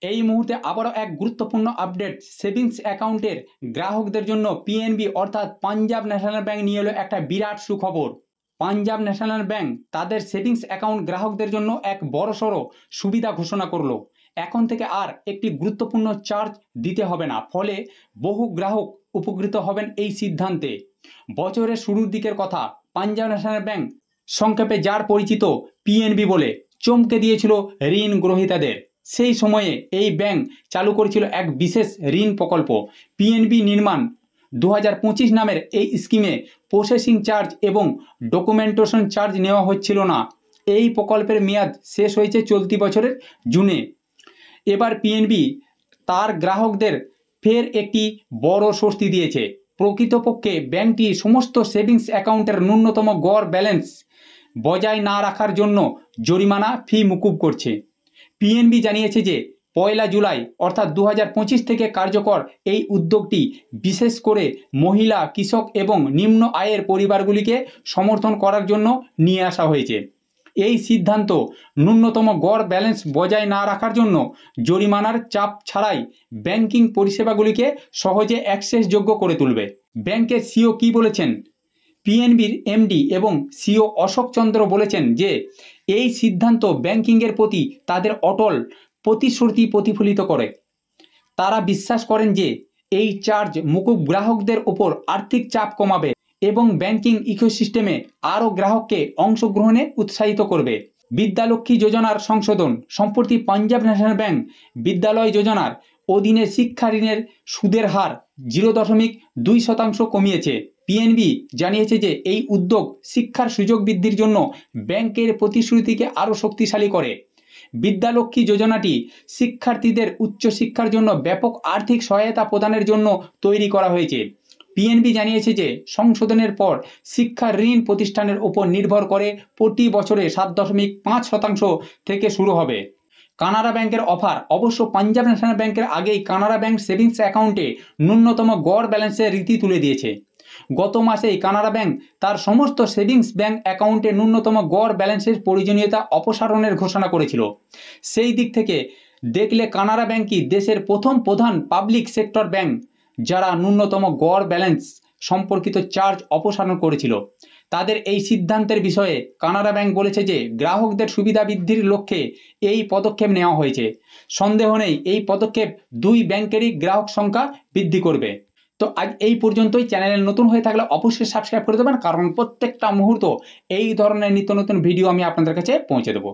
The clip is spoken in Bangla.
এই মুহূর্তে আবারও এক গুরুত্বপূর্ণ আপডেট। সেভিংস অ্যাকাউন্টের গ্রাহকদের জন্য পিএনবি অর্থাৎ পাঞ্জাব ন্যাশনাল ব্যাংক নিয়ে এলো একটা বিরাট সুখবর। পাঞ্জাব ন্যাশনাল ব্যাংক তাদের সেভিংস অ্যাকাউন্ট গ্রাহকদের জন্য এক বড়সড় সুবিধা ঘোষণা করলো। এখন থেকে আর একটি গুরুত্বপূর্ণ চার্জ দিতে হবে না, ফলে বহু গ্রাহক উপকৃত হবেন এই সিদ্ধান্তে। বছরের শুরুর দিকের কথা, পাঞ্জাব ন্যাশনাল ব্যাংক, সংক্ষেপে যার পরিচিত পিএনবি বলে, চমকে দিয়েছিল ঋণ গ্রহীতাদের। সেই সময়ে এই ব্যাংক চালু করেছিল এক বিশেষ ঋণ প্রকল্প পিএনবি নির্মাণ 2025 নামের এই স্কিমে প্রসেসিং চার্জ এবং ডকুমেন্টেশন চার্জ নেওয়া হচ্ছিল না। এই প্রকল্পের মেয়াদ শেষ হয়েছে চলতি বছরের জুনে। এবার পিএনবি তার গ্রাহকদের ফের একটি বড় স্বস্তি দিয়েছে। প্রকৃতপক্ষে ব্যাংকটি সমস্ত সেভিংস অ্যাকাউন্টের ন্যূনতম গড় ব্যালেন্স বজায় না রাখার জন্য জরিমানা ফি মকুব করছে। পিএনবি জানিয়েছে যে 1 জুলাই অর্থাৎ 2025 থেকে কার্যকর এই উদ্যোগটি বিশেষ করে মহিলা, কৃষক এবং নিম্ন আয়ের পরিবারগুলিকে সমর্থন করার জন্য নিয়ে আসা হয়েছে। এই সিদ্ধান্ত ন্যূনতম গড় ব্যালেন্স বজায় না রাখার জন্য জরিমানার চাপ ছাড়াই ব্যাংকিং পরিষেবাগুলিকে সহজে অ্যাক্সেসযোগ্য করে তুলবে। ব্যাংকের সিও কি বলেছেন? পিএনবির এমডি এবং সিও অশোক চন্দ্র বলেছেন যে এই সিদ্ধান্ত ব্যাংকিংয়ের প্রতি তাদের অটল প্রতিশ্রুতি প্রতিফলিত করে। তারা বিশ্বাস করেন যে এই চার্জ মুকুব গ্রাহকদের ওপর আর্থিক চাপ কমাবে এবং ব্যাংকিং ইকোসিস্টেমে আরও গ্রাহককে অংশগ্রহণে উৎসাহিত করবে। বিদ্যালক্ষ্মী যোজনার সংশোধন। সম্প্রতি পাঞ্জাব ন্যাশনাল ব্যাংক বিদ্যালয় যোজনার অধীনে শিক্ষা ঋণের সুদের হার 0.2% কমিয়েছে। পিএনবি জানিয়েছে যে এই উদ্যোগ শিক্ষার সুযোগ বৃদ্ধির জন্য ব্যাংকের প্রতিশ্রুতিকে আরও শক্তিশালী করে। বিদ্যালক্ষ্মী যোজনাটি শিক্ষার্থীদের উচ্চশিক্ষার জন্য ব্যাপক আর্থিক সহায়তা প্রদানের জন্য তৈরি করা হয়েছে। পিএনবি জানিয়েছে যে সংশোধনের পর শিক্ষা ঋণ প্রতিষ্ঠানের উপর নির্ভর করে প্রতি বছরে 7.5% থেকে শুরু হবে। কানাড়া ব্যাংকের অফার। অবশ্য পাঞ্জাব ন্যাশনাল ব্যাংকের আগেই কানাড়া ব্যাংক সেভিংস অ্যাকাউন্টে ন্যূনতম গড় ব্যালেন্সের রীতি তুলে দিয়েছে। গত মাসেই কানাড়া ব্যাংক তার সমস্ত সেভিংস ব্যাংক অ্যাকাউন্টে ন্যূনতম গড় ব্যালেন্সের প্রয়োজনীয়তা অপসারণের ঘোষণা করেছিল। সেই দিক থেকে দেখলে কানাড়া ব্যাংকই দেশের প্রথম প্রধান পাবলিক সেক্টর ব্যাংক যারা ন্যূনতম গড় ব্যালেন্স সম্পর্কিত চার্জ অপসারণ করেছিল। তাদের এই সিদ্ধান্তের বিষয়ে কানাড়া ব্যাংক বলেছে যে গ্রাহকদের সুবিধা বৃদ্ধির লক্ষ্যে এই পদক্ষেপ নেওয়া হয়েছে। সন্দেহ নেই এই পদক্ষেপ দুই ব্যাংকেরই গ্রাহক সংখ্যা বৃদ্ধি করবে। তো আজ এই পর্যন্তই। চ্যানেলে নতুন হয়ে থাকলে অবশ্যই সাবস্ক্রাইব করে দেবেন, কারণ প্রত্যেকটা মুহূর্ত এই ধরনের নিত্য নতুন ভিডিও আমি আপনাদের কাছে পৌঁছে দেবো।